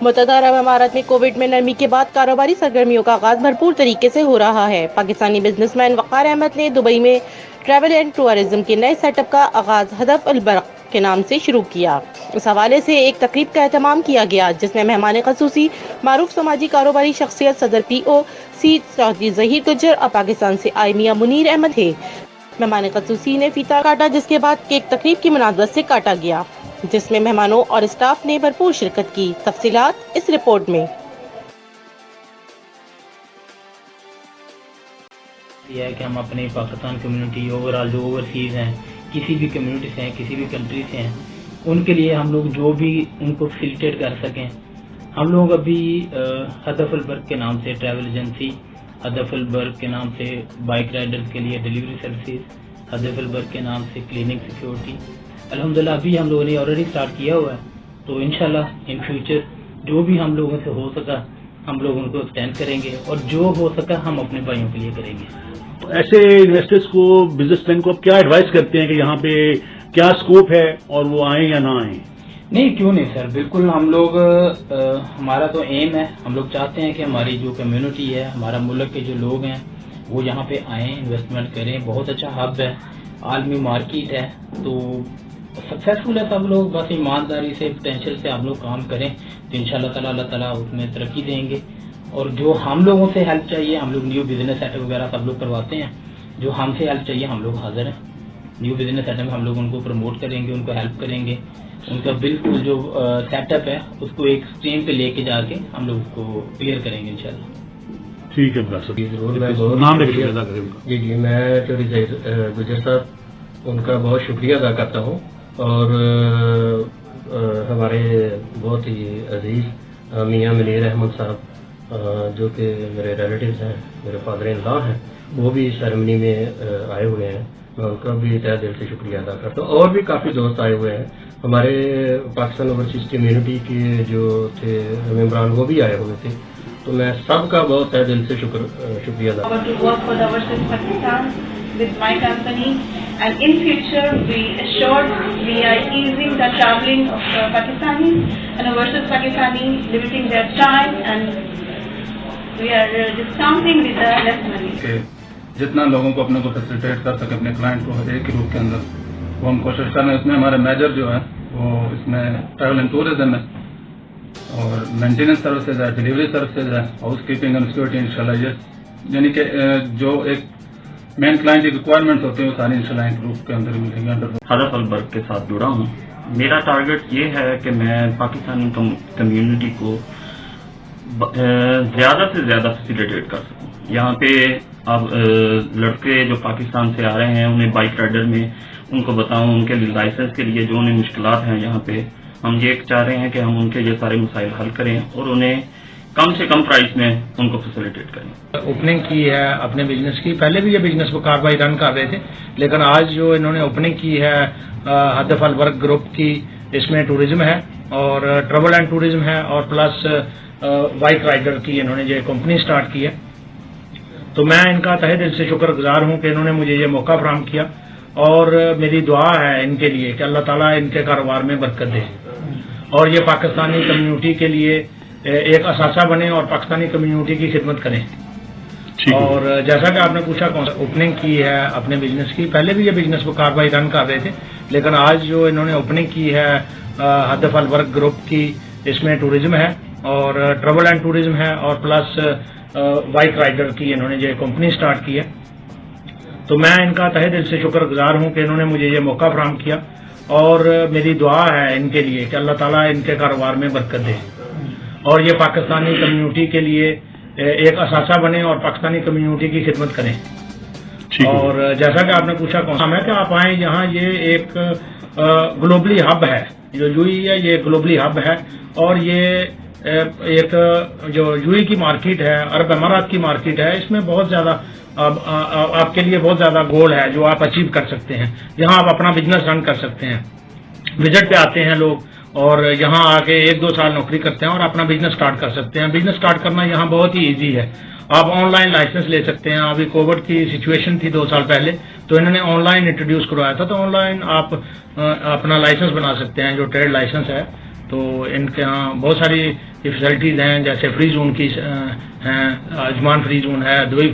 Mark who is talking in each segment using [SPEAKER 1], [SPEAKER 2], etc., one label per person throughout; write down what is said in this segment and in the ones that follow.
[SPEAKER 1] मुतदा अरब इमारात में कोविड में नरमी के बाद कारोबारी सरगर्मियों का आगाज भरपूर तरीके से हो रहा है। पाकिस्तानी बिजनेसमैन वक़ार अहमद ने दुबई में ट्रैवल एंड टूरिज्म के नए सेटअप का आगाज हदफ अल बर्क के नाम से शुरू किया। इस हवाले से एक तकरीब का एहतमाम किया गया जिसमें मेहमान ख़ुसूसी मारूफ समाजी कारोबारी शख्सियत सदर POC चौधरी ज़हीर गुज्जर और पाकिस्तान से आए मियां मुनीर अहमद थे। मेहमान ख़ुसूसी ने फीता काटा जिसके बाद केक तकरीब की मुनासबत से काटा गया जिसमें मेहमानों और स्टाफ ने भरपूर शिरकत की। तफसीलात इस रिपोर्ट में।
[SPEAKER 2] यह है कि हम अपनी पाकिस्तान कम्युनिटी ओवरऑल जो ओवरसीज़ हैं, किसी भी कम्युनिटी से हैं, किसी भी कंट्री से हैं, उनके लिए हम लोग जो भी उनको फैसिलिटेट कर सकें। हम लोग अभी हदफ अल बर्क के नाम से ट्रैवल एजेंसी, हदफ अल बर्क के नाम से बाइक राइडर्स के लिए डिलीवरी सर्विसेज, हदफ अल बर्क के नाम से क्लिनिक सिक्योरिटी, अल्हम्दुलिल्लाह अभी हम लोगों ने ऑलरेडी स्टार्ट किया हुआ है। तो इंशाल्लाह इन फ्यूचर जो भी हम लोगों से हो सका हम लोग उनको एक्सटेंड करेंगे और जो हो सका हम अपने भाइयों के लिए करेंगे।
[SPEAKER 3] तो ऐसे इन्वेस्टर्स को, बिजनेसमैन को आप क्या एडवाइस करते हैं कि यहाँ पे क्या स्कोप है और वो आए या ना आए?
[SPEAKER 2] नहीं, क्यों नहीं सर, बिल्कुल हम लोग हमारा तो एम है, हम लोग चाहते हैं कि हमारी जो कम्युनिटी है, हमारा मुल्क के जो लोग हैं वो यहाँ पे आएँ, इन्वेस्टमेंट करें। बहुत अच्छा हब है, आलमी मार्केट है, तो सक्सेसफुल है सब लोग। बस ईमानदारी से, पोटेंशियल से हम लोग काम करें तो इंशाल्लाह ताला अल्लाह ताला उसमें तरक्की देंगे। और जो हम लोगों से हेल्प चाहिए, हम लोग न्यू बिजनेस सेटअप वगैरह सब लोग करवाते हैं। जो हमसे हेल्प चाहिए हम लोग हाजिर हैं। न्यू बिजनेस सेटअप हम लोग उनको प्रमोट करेंगे, उनको हेल्प करेंगे। उनका बिल्कुल जो सेटअप है उसको एक स्ट्रीम पे लेके जाके हम लोग उसको क्लियर करेंगे इंशाल्लाह।
[SPEAKER 3] ठीक है, नाम
[SPEAKER 4] जी जी, मैं चौधरी ज़हीर गुज्जर साहब उनका बहुत शुक्रिया अदा करता हूँ और हमारे बहुत ही अजीज मियां मुनीर अहमद साहब जो कि मेरे रिलेटिव्स हैं, मेरे फादर इन लॉ हैं, वो भी सेरेमनी में आए हुए हैं। मैं उनका भी तहे दिल से शुक्रिया अदा करता हूँ। और भी काफ़ी दोस्त आए हुए हैं, हमारे पाकिस्तान ओवरसीज कम्युनिटी के जो थे मेम्बरान वो भी आए हुए थे। तो मैं सबका बहुत तहे दिल से शुक्रिया अदा करता हूँ।
[SPEAKER 5] With my company, and in future we assured we are easing the traveling of Pakistanis and overseas Pakistanis, limiting their time, and we are discounting with the less money.
[SPEAKER 6] जितना लोगों को अपने को फैसिलिटेट कर सके अपने क्लाइंट को एक ही रूप के अंदर, वो हम कोशिश कर रहे हैं। इसमें हमारे मेजर जो है वो इसमें ट्रैवल एंड टूरिज्म है और मेंटेनेंस सर्विसेज है, डिलीवरी सर्विसेज है, हाउस कीपिंग एंड सिक्योरिटी इंशाल्लाह। ये यानी कि जो एक मेन क्लाइंट की रिक्वायरमेंट्स होते हैं वो सारी इंशाल्लाह एक ग्रुप के अंदर मिलेंगे। अंडर
[SPEAKER 7] हदफ अल बर्क के साथ जुड़ा हूँ। मेरा टारगेट ये है कि मैं पाकिस्तानी कम्युनिटी को ज़्यादा से ज़्यादा फैसिलिटेट कर सकूँ। यहाँ पे अब लड़के जो पाकिस्तान से आ रहे हैं उन्हें बाइक राइडर में उनको बताऊँ, उनके लाइसेंस के लिए जो उन्हें मुश्किलात हैं यहाँ पे, हम ये चाह रहे हैं कि हम उनके ये सारे मसाइल हल करें और उन्हें कम से कम प्राइस में उनको फैसिलिटेट करें।
[SPEAKER 8] ओपनिंग की है अपने बिजनेस की, पहले भी ये बिजनेस वो कारवाई रन कर रहे थे, लेकिन आज जो इन्होंने ओपनिंग की है हदफ अल बर्क ग्रुप की, इसमें टूरिज्म है और ट्रैवल एंड टूरिज्म है और प्लस बाइक राइडर की इन्होंने ये कंपनी स्टार्ट की है। तो मैं इनका तहे दिल से शुक्रगुजार हूँ कि इन्होंने मुझे ये मौका फराहम किया और मेरी दुआ है इनके लिए कि अल्लाह ताला इनके कारोबार में बरकत दे और ये पाकिस्तानी कम्युनिटी के लिए एक असासा बने और पाकिस्तानी कम्युनिटी की खिदमत करें। और जैसा कि आपने पूछा कौन सा ओपनिंग की है अपने बिजनेस की, पहले भी ये बिजनेस वो कारवाई रन कर रहे थे, लेकिन आज जो इन्होंने ओपनिंग की है हदफ अल बर्क ग्रुप की, इसमें टूरिज्म है और ट्रैवल एंड टूरिज्म है और प्लस बाइक राइडर की इन्होंने ये कंपनी स्टार्ट की है। तो मैं इनका तहे दिल से शुक्रगुजार हूँ कि इन्होंने मुझे ये मौका फराहम किया और मेरी दुआ है इनके लिए कि अल्लाह ताला इनके कारोबार में बरकत दे और ये पाकिस्तानी कम्युनिटी के लिए एक असासा बने और पाकिस्तानी कम्युनिटी की खिदमत करें। और जैसा कि आपने पूछा कौन सा है कि आप आए यहाँ, ये एक ग्लोबली हब है, जो यूई है ये ग्लोबली हब है और ये एक जो यूई की मार्केट है, अरब अमारात की मार्केट है, इसमें बहुत ज़्यादा आपके लिए बहुत ज़्यादा गोल है जो आप अचीव कर सकते हैं। यहाँ आप अपना बिजनेस रन कर सकते हैं। विजिट पे आते हैं लोग और यहाँ आके 1-2 साल नौकरी करते हैं और अपना बिजनेस स्टार्ट कर सकते हैं। बिजनेस स्टार्ट करना यहाँ बहुत ही इजी है। आप ऑनलाइन लाइसेंस ले सकते हैं। अभी कोविड की सिचुएशन थी 2 साल पहले, तो इन्होंने ऑनलाइन इंट्रोड्यूस करवाया था, तो ऑनलाइन आप अपना लाइसेंस बना सकते हैं जो ट्रेड लाइसेंस है। تو इनके यहाँ बहुत सारी फैसिलिटीज़ हैं, जैसे फ्री जोन की हैं, अजमान फ्री जोन है, दुबई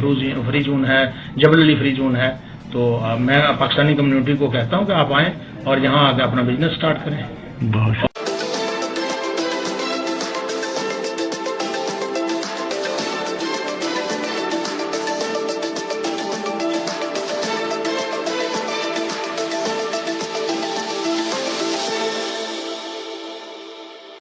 [SPEAKER 8] फ्री जोन है, जबल अली फ्री जोन है। तो मैं पाकिस्तानी कम्युनिटी को कहता हूँ कि आप आएँ और यहाँ आके अपना बिजनेस स्टार्ट करें।
[SPEAKER 3] बहुत